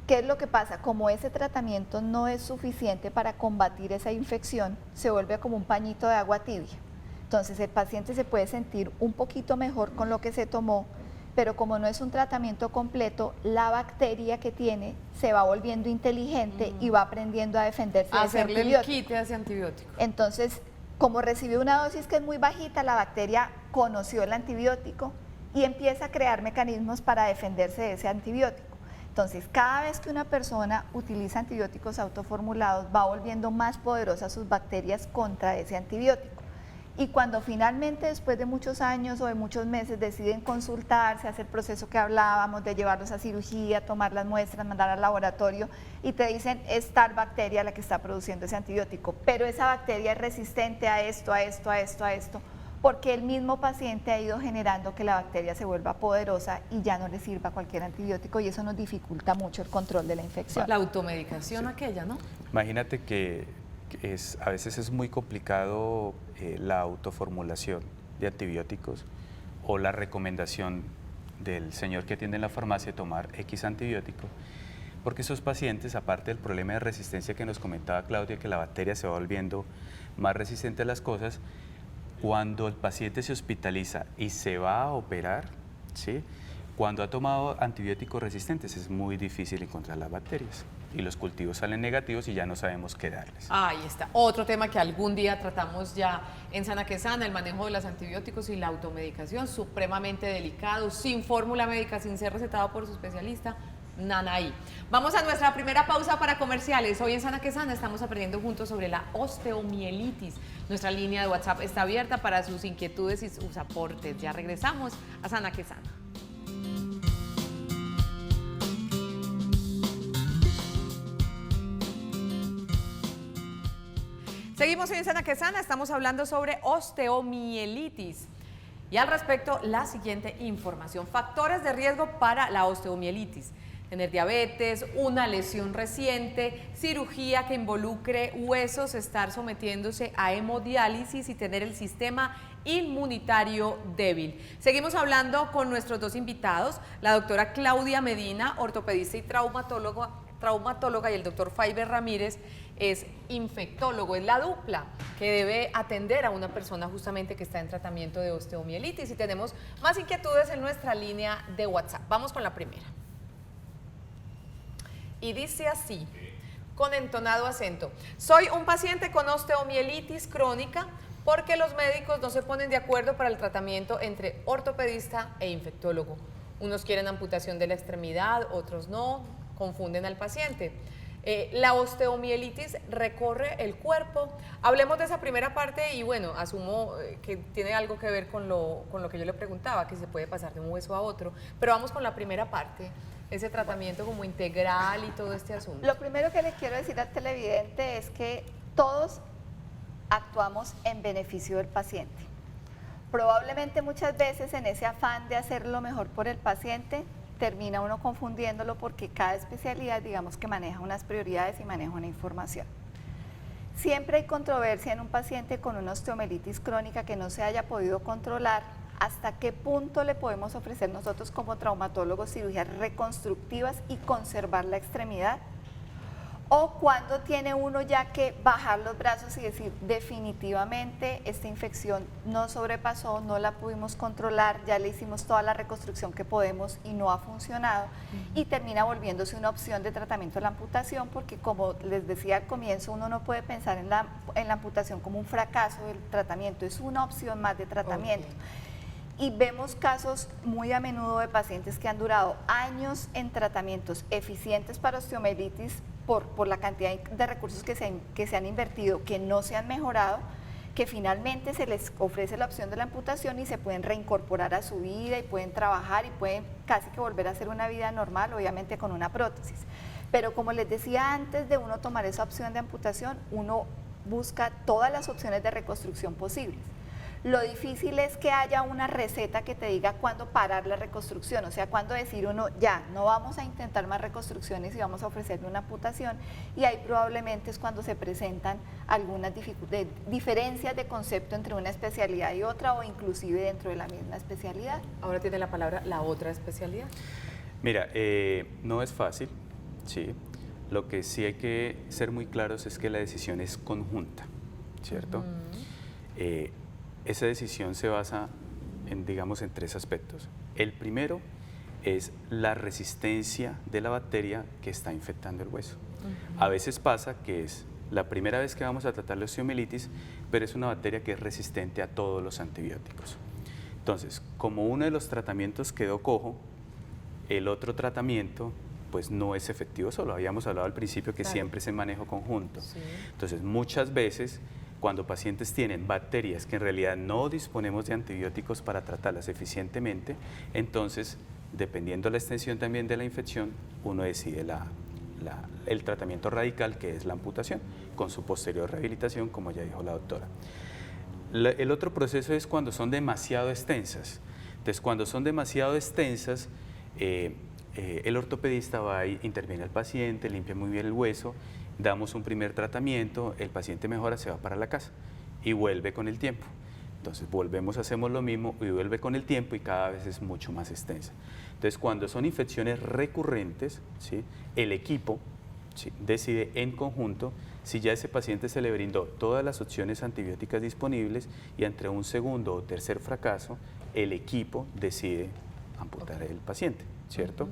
¿Qué es lo que pasa? Como ese tratamiento no es suficiente para combatir esa infección, se vuelve como un pañito de agua tibia. Entonces el paciente se puede sentir un poquito mejor con lo que se tomó, pero como no es un tratamiento completo, la bacteria que tiene se va volviendo inteligente y va aprendiendo a defenderse de ese
Hacerle
antibiótico.
el quite a ese antibiótico.
Entonces, como recibió una dosis que es muy bajita, la bacteria conoció el antibiótico y empieza a crear mecanismos para defenderse de ese antibiótico. Entonces, cada vez que una persona utiliza antibióticos autoformulados, va volviendo más poderosas sus bacterias contra ese antibiótico. Y cuando finalmente, después de muchos años o de muchos meses, deciden consultarse, hacer el proceso que hablábamos, de llevarlos a cirugía, tomar las muestras, mandar al laboratorio, y te dicen, es tal bacteria la que está produciendo ese antibiótico, pero esa bacteria es resistente a esto, porque el mismo paciente ha ido generando que la bacteria se vuelva poderosa y ya no le sirva cualquier antibiótico y eso nos dificulta mucho el control de la infección.
La automedicación aquella, ¿no?
Imagínate que a veces es muy complicado la autoformulación de antibióticos o la recomendación del señor que atiende en la farmacia de tomar X antibiótico, porque esos pacientes, aparte del problema de resistencia que nos comentaba Claudia, que la bacteria se va volviendo más resistente a las cosas, cuando el paciente se hospitaliza y se va a operar, ¿sí? Cuando ha tomado antibióticos resistentes es muy difícil encontrar las bacterias y los cultivos salen negativos y ya no sabemos qué darles.
Ahí está, otro tema que algún día tratamos ya en Sana que Sana, el manejo de los antibióticos y la automedicación, supremamente delicado, sin fórmula médica, sin ser recetado por su especialista, nada ahí. Vamos a nuestra primera pausa para comerciales. Hoy en Sana que Sana estamos aprendiendo juntos sobre la osteomielitis. Nuestra línea de WhatsApp está abierta para sus inquietudes y sus aportes. Ya regresamos a Sana que Sana. Seguimos en Sana que Sana, estamos hablando sobre osteomielitis. Y al respecto, la siguiente información. Factores de riesgo para la osteomielitis. Tener diabetes, una lesión reciente, cirugía que involucre huesos, estar sometiéndose a hemodiálisis y tener el sistema inmunitario débil. Seguimos hablando con nuestros dos invitados, la doctora Claudia Medina, ortopedista y traumatóloga, y el doctor Faiber Ramírez es infectólogo, es la dupla que debe atender a una persona justamente que está en tratamiento de osteomielitis. Y tenemos más inquietudes en nuestra línea de WhatsApp. Vamos con la primera. Y dice así, con entonado acento: soy un paciente con osteomielitis crónica porque los médicos no se ponen de acuerdo para el tratamiento entre ortopedista e infectólogo. Unos quieren amputación de la extremidad, otros no, confunden al paciente. La osteomielitis recorre el cuerpo. Hablemos de esa primera parte y bueno, asumo que tiene algo que ver con lo que yo le preguntaba, que se puede pasar de un hueso a otro, pero vamos con la primera parte, ese tratamiento como integral y todo este asunto.
Lo primero que le quiero decir al televidente es que todos actuamos en beneficio del paciente. Probablemente muchas veces en ese afán de hacer lo mejor por el paciente, termina uno confundiéndolo porque cada especialidad, digamos que maneja unas prioridades y maneja una información. Siempre hay controversia en un paciente con una osteomielitis crónica que no se haya podido controlar, hasta qué punto le podemos ofrecer nosotros como traumatólogos cirugías reconstructivas y conservar la extremidad, o cuando tiene uno ya que bajar los brazos y decir definitivamente esta infección no sobrepasó, no la pudimos controlar, ya le hicimos toda la reconstrucción que podemos y no ha funcionado, y termina volviéndose una opción de tratamiento de la amputación, porque como les decía al comienzo, uno no puede pensar en la amputación como un fracaso del tratamiento, es una opción más de tratamiento. Y vemos casos muy a menudo de pacientes que han durado años en tratamientos eficientes para osteomielitis por la cantidad de recursos que se han invertido, que no se han mejorado, que finalmente se les ofrece la opción de la amputación y se pueden reincorporar a su vida y pueden trabajar y pueden casi que volver a hacer una vida normal, obviamente con una prótesis. Pero como les decía, antes de uno tomar esa opción de amputación, uno busca todas las opciones de reconstrucción posibles. Lo difícil es que haya una receta que te diga cuándo parar la reconstrucción, o sea, cuándo decir uno, ya, no vamos a intentar más reconstrucciones y vamos a ofrecerle una amputación, y ahí probablemente es cuando se presentan algunas diferencias de concepto entre una especialidad y otra, o inclusive dentro de la misma especialidad.
Ahora tiene la palabra la otra especialidad.
Mira, no es fácil, sí. Lo que sí hay que ser muy claros es que la decisión es conjunta, ¿cierto? Esa decisión se basa en, digamos, en tres aspectos. El primero es la resistencia de la bacteria que está infectando el hueso. A veces pasa que es la primera vez que vamos a tratar la osteomielitis, pero es una bacteria que es resistente a todos los antibióticos. Entonces, como uno de los tratamientos quedó cojo, el otro tratamiento pues no es efectivo solo. Habíamos hablado al principio que siempre es en manejo conjunto. Sí. Entonces, muchas veces cuando pacientes tienen bacterias que en realidad no disponemos de antibióticos para tratarlas eficientemente, entonces, dependiendo de la extensión también de la infección, uno decide el tratamiento radical, que es la amputación, con su posterior rehabilitación, como ya dijo la doctora. El otro proceso es cuando son demasiado extensas. Entonces, cuando son demasiado extensas, el ortopedista va y interviene al paciente, limpia muy bien el hueso, damos un primer tratamiento, el paciente mejora, se va para la casa y vuelve con el tiempo. Entonces volvemos, hacemos lo mismo y vuelve con el tiempo y cada vez es mucho más extensa. Entonces cuando son infecciones recurrentes, ¿sí?, el equipo, ¿sí?, decide en conjunto si ya ese paciente se le brindó todas las opciones antibióticas disponibles y entre un segundo o tercer fracaso, el equipo decide amputar al paciente, ¿cierto?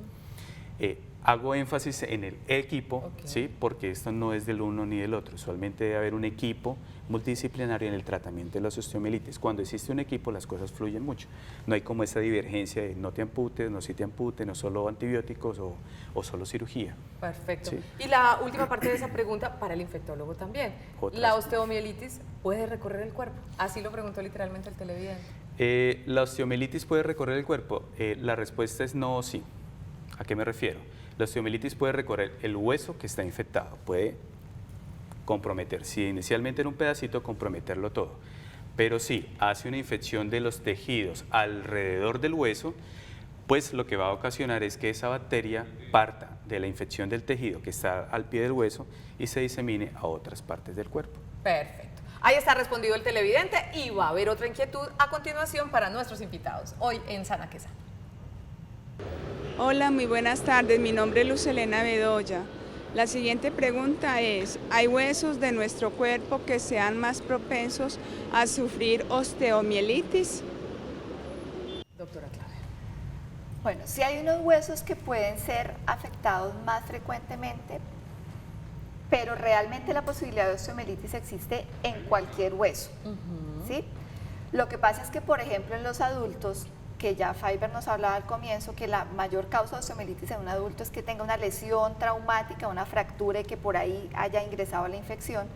Hago énfasis en el equipo, ¿sí?, porque esto no es del uno ni del otro. Usualmente debe haber un equipo multidisciplinario en el tratamiento de las osteomielitis. Cuando existe un equipo, las cosas fluyen mucho. No hay como esa divergencia de no te amputes, no si te amputes, no solo antibióticos o solo cirugía.
Perfecto. ¿Sí? Y la última parte de esa pregunta para el infectólogo también. ¿La osteomielitis puede recorrer el cuerpo? Así lo preguntó literalmente el televidente.
¿La osteomielitis puede recorrer el cuerpo? La respuesta es no o sí. ¿A qué me refiero? La osteomielitis puede recorrer el hueso que está infectado, puede comprometer. Si inicialmente era un pedacito, comprometerlo todo. Pero si hace una infección de los tejidos alrededor del hueso, pues lo que va a ocasionar es que esa bacteria parta de la infección del tejido que está al pie del hueso y se disemine a otras partes del cuerpo.
Perfecto. Ahí está respondido el televidente y va a haber otra inquietud a continuación para nuestros invitados hoy en Sana que Sana.
Hola, muy buenas tardes. Mi nombre es Luz Elena Bedoya. La siguiente pregunta es, ¿hay huesos de nuestro cuerpo que sean más propensos a sufrir osteomielitis?
Doctora Claudia.
Bueno, sí hay unos huesos que pueden ser afectados más frecuentemente, pero realmente la posibilidad de osteomielitis existe en cualquier hueso, ¿sí? Lo que pasa es que, por ejemplo, en los adultos, que ya Fiber nos hablaba al comienzo, que la mayor causa de osteomielitis en un adulto es que tenga una lesión traumática, una fractura y que por ahí haya ingresado la infección.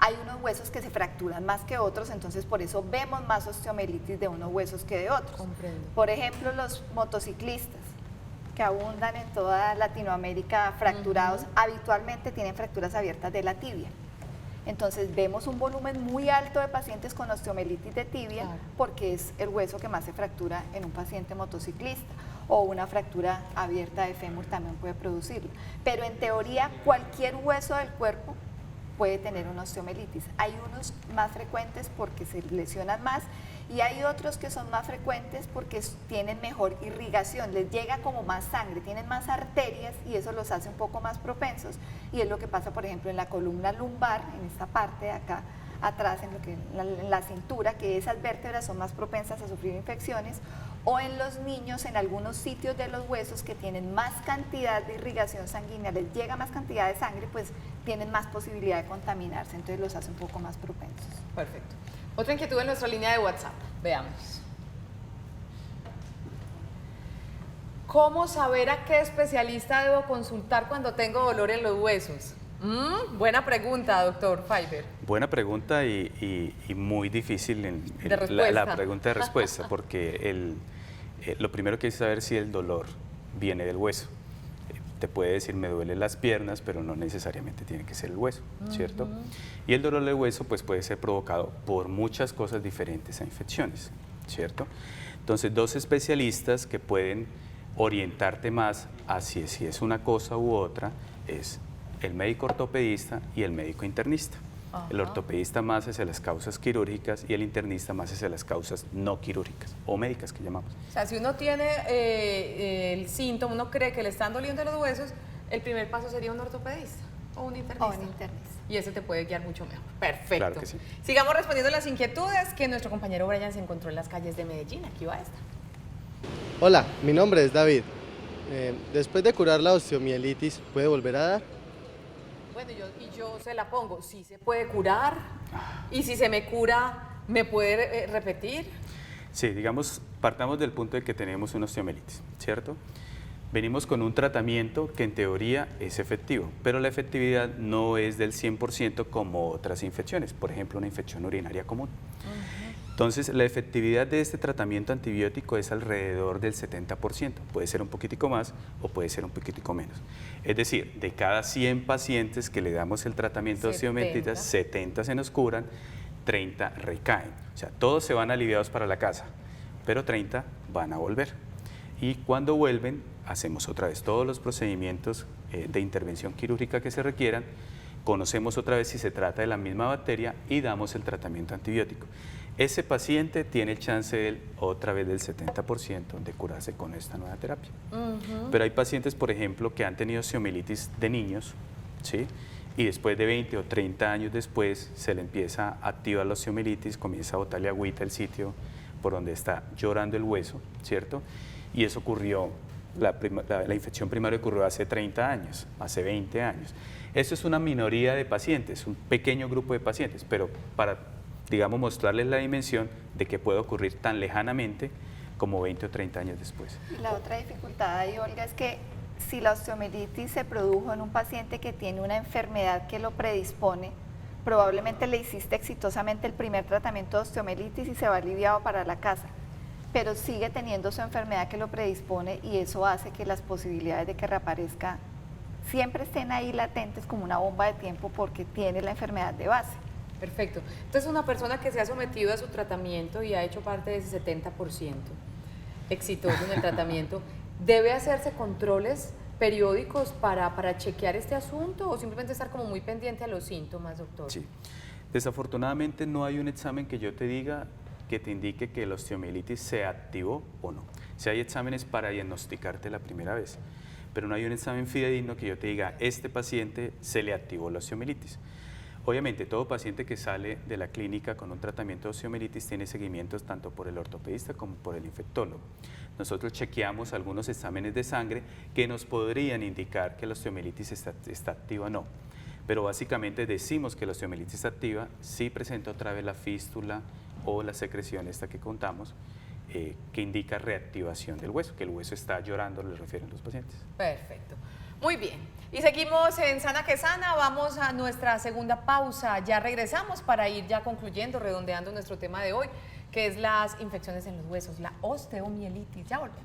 Hay unos huesos que se fracturan más que otros, entonces por eso vemos más osteomielitis de unos huesos que de otros.
Comprendo.
Por ejemplo, los motociclistas, que abundan en toda Latinoamérica fracturados, habitualmente tienen fracturas abiertas de la tibia. Entonces vemos un volumen muy alto de pacientes con osteomielitis de tibia,
Claro.
porque es el hueso que más se fractura en un paciente motociclista, o una fractura abierta de fémur también puede producirlo. Pero en teoría cualquier hueso del cuerpo puede tener una osteomielitis. Hay unos más frecuentes porque se lesionan más y hay otros que son más frecuentes porque tienen mejor irrigación, les llega como más sangre, tienen más arterias y eso los hace un poco más propensos, y es lo que pasa, por ejemplo, en la columna lumbar, en esta parte de acá atrás, en la cintura, que esas vértebras son más propensas a sufrir infecciones, o en los niños, en algunos sitios de los huesos que tienen más cantidad de irrigación sanguínea, les llega más cantidad de sangre, pues tienen más posibilidad de contaminarse, entonces los hace un poco más propensos.
Perfecto. Otra inquietud en nuestra línea de WhatsApp. Veamos. ¿Cómo saber a qué especialista debo consultar cuando tengo dolor en los huesos? Buena pregunta, doctor Fiber.
Buena pregunta y muy difícil
De respuesta.
la pregunta de respuesta, porque lo primero que hay que saber es si el dolor viene del hueso. Te puede decir me duelen las piernas, pero no necesariamente tiene que ser el hueso, ¿cierto? Y el dolor del hueso pues, puede ser provocado por muchas cosas diferentes a infecciones, ¿cierto? Entonces, dos especialistas que pueden orientarte más hacia si es una cosa u otra es el médico ortopedista y el médico internista. El ortopedista más hacia las causas quirúrgicas y el internista más hacia las causas no quirúrgicas o médicas que llamamos.
O sea, si uno tiene el síntoma, uno cree que le están doliendo los huesos, el primer paso sería un ortopedista o un internista.
O un internista.
Y ese te puede guiar mucho mejor. Perfecto.
Claro que sí.
Sigamos respondiendo las inquietudes que nuestro compañero Brian se encontró en las calles de Medellín. Aquí va esta.
Hola, mi nombre es David. Después de curar la osteomielitis, ¿puede volver a dar?
Bueno, yo se la pongo. Sí se puede curar. Y si se me cura, ¿me puede repetir?
Sí, digamos, partamos del punto de que tenemos una osteomielitis, ¿cierto? Venimos con un tratamiento que en teoría es efectivo, pero la efectividad no es del 100% como otras infecciones, por ejemplo, una infección urinaria común. Entonces, la efectividad de este tratamiento antibiótico es alrededor del 70%. Puede ser un poquitico más o puede ser un poquitico menos. Es decir, de cada 100 pacientes que le damos el tratamiento de osteomielitis, 70 se nos curan, 30 recaen. O sea, todos se van aliviados para la casa, pero 30 van a volver. Y cuando vuelven, hacemos otra vez todos los procedimientos de intervención quirúrgica que se requieran, conocemos otra vez si se trata de la misma bacteria y damos el tratamiento antibiótico. Ese paciente tiene el chance otra vez del 70% de curarse con esta nueva terapia. Pero hay pacientes, por ejemplo, que han tenido osteomielitis de niños, ¿sí? Y después de 20 o 30 años después se le empieza a activar la osteomielitis, comienza a botarle agüita el sitio por donde está llorando el hueso, ¿cierto? Y eso ocurrió, la infección primaria ocurrió hace 30 años, hace 20 años. Eso es una minoría de pacientes, un pequeño grupo de pacientes, pero para, digamos, mostrarles la dimensión de que puede ocurrir tan lejanamente como 20 o 30 años después.
Y la otra dificultad ahí, Olga, es que si la osteomielitis se produjo en un paciente que tiene una enfermedad que lo predispone, probablemente le hiciste exitosamente el primer tratamiento de osteomielitis y se va aliviado para la casa, pero sigue teniendo su enfermedad que lo predispone y eso hace que las posibilidades de que reaparezca siempre estén ahí latentes como una bomba de tiempo porque tiene la enfermedad de base.
Perfecto. Entonces, una persona que se ha sometido a su tratamiento y ha hecho parte de ese 70% exitoso en el tratamiento, ¿debe hacerse controles periódicos para chequear este asunto o simplemente estar como muy pendiente a los síntomas, doctor?
Sí. Desafortunadamente no hay un examen que yo te diga que te indique que la osteomielitis se activó o no. Si hay exámenes para diagnosticarte la primera vez, pero no hay un examen fidedigno que yo te diga, este paciente se le activó la osteomielitis. Obviamente, todo paciente que sale de la clínica con un tratamiento de osteomielitis tiene seguimientos tanto por el ortopedista como por el infectólogo. Nosotros chequeamos algunos exámenes de sangre que nos podrían indicar que la osteomielitis está activa o no. Pero básicamente decimos que la osteomielitis está activa si presenta otra vez la fístula o la secreción esta que contamos, que indica reactivación del hueso, que el hueso está llorando, le refieren los pacientes.
Perfecto. Muy bien. Y seguimos en Sana que Sana, vamos a nuestra segunda pausa. Ya regresamos para ir ya concluyendo, redondeando nuestro tema de hoy, que es las infecciones en los huesos, la osteomielitis. Ya volvemos.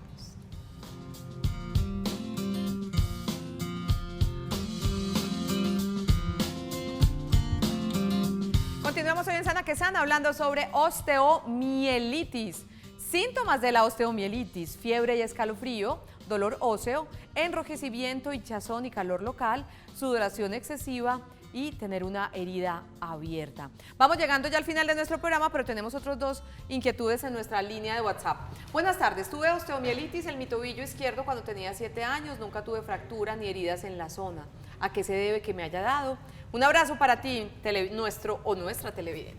Continuamos hoy en Sana que Sana hablando sobre osteomielitis. Síntomas de la osteomielitis: fiebre y escalofrío, dolor óseo, enrojecimiento, hinchazón y calor local, sudoración excesiva y tener una herida abierta. Vamos llegando ya al final de nuestro programa, pero tenemos otros dos inquietudes en nuestra línea de WhatsApp. Buenas tardes, tuve osteomielitis en mi tobillo izquierdo cuando tenía 7 años, nunca tuve fractura ni heridas en la zona. ¿A qué se debe que me haya dado? Un abrazo para ti, nuestro o nuestra televidente.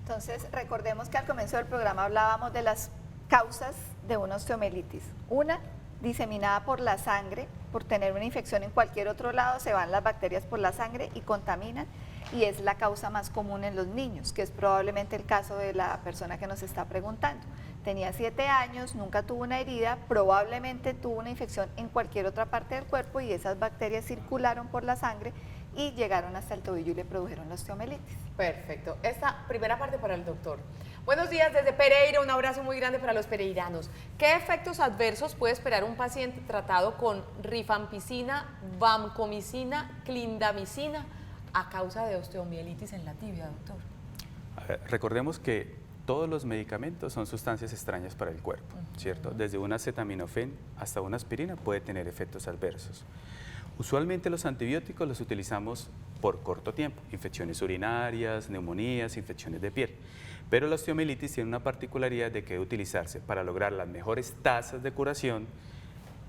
Entonces, recordemos que al comienzo del programa hablábamos de las causas de una osteomielitis. Una, diseminada por la sangre, por tener una infección en cualquier otro lado, se van las bacterias por la sangre y contaminan, y es la causa más común en los niños, que es probablemente el caso de la persona que nos está preguntando. Tenía 7 años, nunca tuvo una herida, probablemente tuvo una infección en cualquier otra parte del cuerpo y esas bacterias circularon por la sangre y llegaron hasta el tobillo y le produjeron la osteomielitis.
Perfecto. Esta primera parte para el doctor. Buenos días desde Pereira, un abrazo muy grande para los pereiranos. ¿Qué efectos adversos puede esperar un paciente tratado con rifampicina, vancomicina, clindamicina a causa de osteomielitis en la tibia, doctor?
A ver, recordemos que todos los medicamentos son sustancias extrañas para el cuerpo, ¿cierto? Desde un acetaminofén hasta una aspirina puede tener efectos adversos. Usualmente los antibióticos los utilizamos por corto tiempo, infecciones urinarias, neumonías, infecciones de piel. Pero la osteomielitis tiene una particularidad de que debe utilizarse para lograr las mejores tasas de curación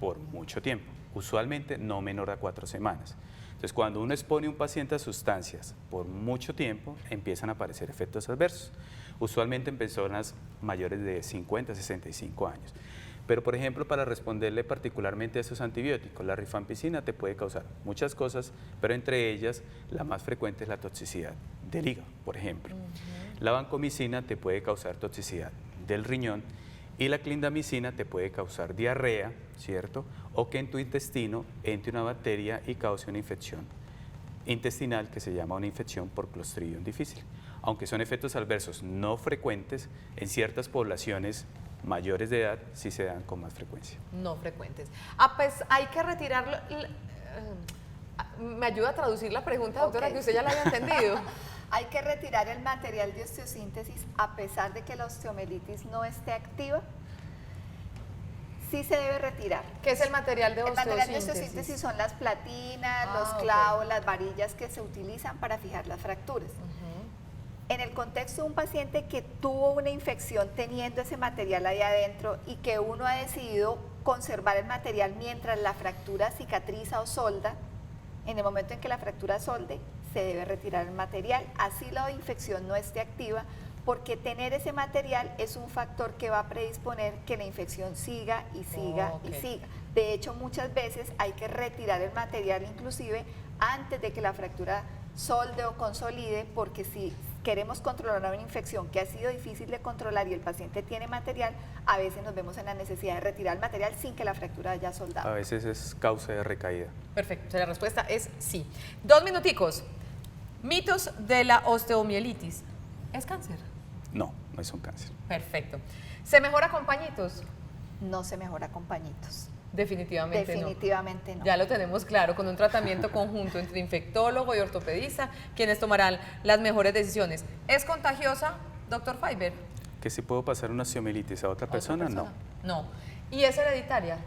por mucho tiempo, usualmente no menor a 4 semanas. Entonces, cuando uno expone a un paciente a sustancias por mucho tiempo, empiezan a aparecer efectos adversos, usualmente en personas mayores de 50 a 65 años. Pero, por ejemplo, para responderle particularmente a esos antibióticos, la rifampicina te puede causar muchas cosas, pero entre ellas la más frecuente es la toxicidad del hígado, por ejemplo. La vancomicina te puede causar toxicidad del riñón y la clindamicina te puede causar diarrea, ¿cierto? O que en tu intestino entre una bacteria y cause una infección intestinal que se llama una infección por Clostridium difficile. Aunque son efectos adversos no frecuentes, en ciertas poblaciones mayores de edad sí se dan con más frecuencia.
No frecuentes. Pues hay que retirarlo. ¿Me ayuda a traducir la pregunta, doctora, que usted ya la había entendido?
Hay que retirar el material de osteosíntesis a pesar de que la osteomielitis no esté activa. Sí se debe retirar.
¿Qué es el material de osteosíntesis?
El material de osteosíntesis son las platinas, los clavos, las varillas que se utilizan para fijar las fracturas. En el contexto de un paciente que tuvo una infección teniendo ese material ahí adentro y que uno ha decidido conservar el material mientras la fractura cicatriza o solda, en el momento en que la fractura solde, se debe retirar el material, así la infección no esté activa, porque tener ese material es un factor que va a predisponer que la infección siga y siga y siga. De hecho, muchas veces hay que retirar el material inclusive antes de que la fractura solde o consolide, porque si queremos controlar una infección que ha sido difícil de controlar y el paciente tiene material, a veces nos vemos en la necesidad de retirar el material sin que la fractura haya soldado.
A veces es causa de recaída.
Perfecto, o sea, la respuesta es sí. 2 minuticos. Mitos de la osteomielitis. ¿Es cáncer?
No, no es un cáncer.
Perfecto. ¿Se mejora con pañitos?
No se mejora con pañitos.
Definitivamente,
Definitivamente no.
Ya lo tenemos claro, con un tratamiento conjunto entre infectólogo y ortopedista, quienes tomarán las mejores decisiones. ¿Es contagiosa, doctor Fiber?
¿Que si puedo pasar una osteomielitis a otra persona? No.
No. ¿Y es hereditaria?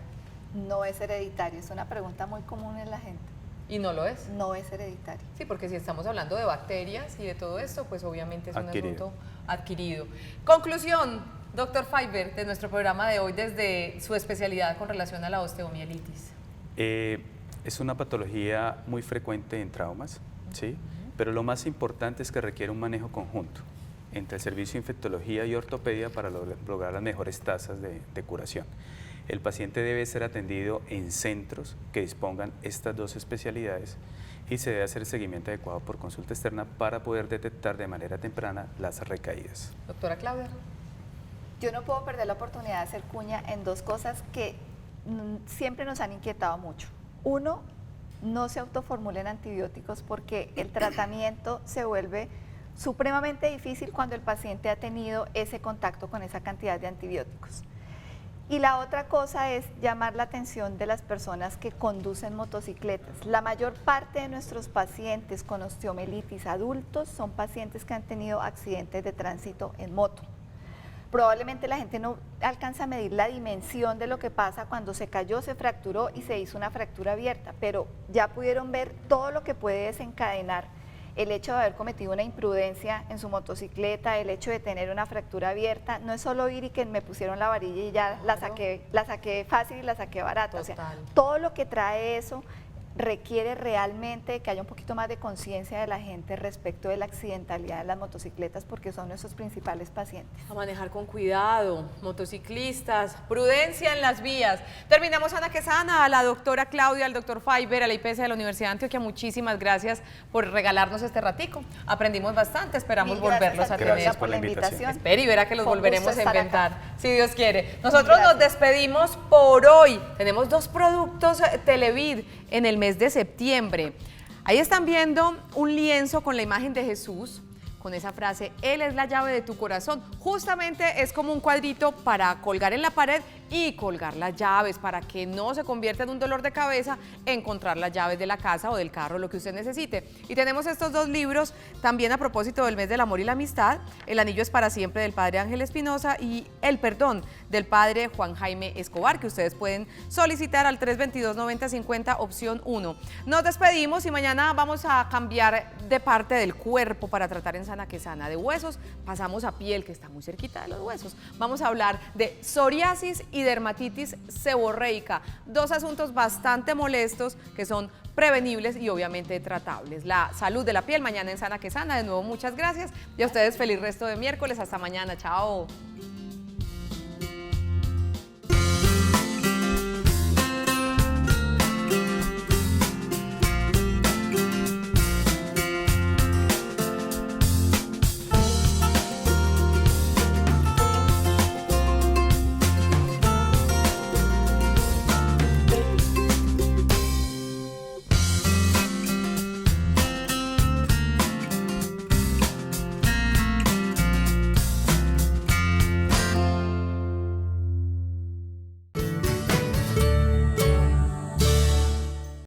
No es hereditario, es una pregunta muy común en la gente.
¿Y no lo es?
No es hereditario.
Sí, porque si estamos hablando de bacterias y de todo esto, pues obviamente es un asunto adquirido. Conclusión, doctor Fiber, de nuestro programa de hoy desde su especialidad con relación a la osteomielitis.
Es una patología muy frecuente en traumas, ¿sí? Pero lo más importante es que requiere un manejo conjunto entre el servicio de infectología y ortopedia para lograr las mejores tasas de curación. El paciente debe ser atendido en centros que dispongan estas dos especialidades y se debe hacer el seguimiento adecuado por consulta externa para poder detectar de manera temprana las recaídas.
Doctora Claudia.
Yo no puedo perder la oportunidad de hacer cuña en dos cosas que siempre nos han inquietado mucho. Uno, no se autoformulen antibióticos porque el tratamiento se vuelve supremamente difícil cuando el paciente ha tenido ese contacto con esa cantidad de antibióticos. Y la otra cosa es llamar la atención de las personas que conducen motocicletas. La mayor parte de nuestros pacientes con osteomielitis adultos son pacientes que han tenido accidentes de tránsito en moto. Probablemente la gente no alcanza a medir la dimensión de lo que pasa cuando se cayó, se fracturó y se hizo una fractura abierta, pero ya pudieron ver todo lo que puede desencadenar el hecho de haber cometido una imprudencia en su motocicleta, el hecho de tener una fractura abierta. No es solo ir y que me pusieron la varilla y ya la saqué fácil y la saqué barata. O sea, todo lo que trae eso requiere realmente que haya un poquito más de conciencia de la gente respecto de la accidentalidad de las motocicletas porque son nuestros principales pacientes.
A manejar con cuidado, motociclistas, prudencia en las vías. Terminamos Sana que Sana, a la doctora Claudia, al doctor Fiber, a la IPS de la Universidad de Antioquia, muchísimas gracias por regalarnos este ratico. Aprendimos bastante, esperamos volverlos a tener.
Gracias por la invitación.
Espera y verá que los volveremos a inventar, si Dios quiere. Nosotros
Gracias.
nos despedimos por hoy. Tenemos 2 productos Televid en el mes de septiembre. Ahí están viendo un lienzo con la imagen de Jesús, con esa frase, Él es la llave de tu corazón. Justamente es como un cuadrito para colgar en la pared y colgar las llaves para que no se convierta en un dolor de cabeza encontrar las llaves de la casa o del carro, lo que usted necesite. Y tenemos estos 2 libros también a propósito del mes del amor y la amistad, El anillo es para siempre del padre Ángel Espinosa y El perdón del padre Juan Jaime Escobar, que ustedes pueden solicitar al 322-9050 opción 1. Nos despedimos y mañana vamos a cambiar de parte del cuerpo para tratar en Sana que Sana. De huesos pasamos a piel, que está muy cerquita de los huesos. Vamos a hablar de psoriasis y dermatitis seborreica, 2 asuntos bastante molestos que son prevenibles y obviamente tratables. La salud de la piel mañana en Sana que Sana. De nuevo, muchas gracias y a ustedes feliz resto de miércoles. Hasta mañana. Chao.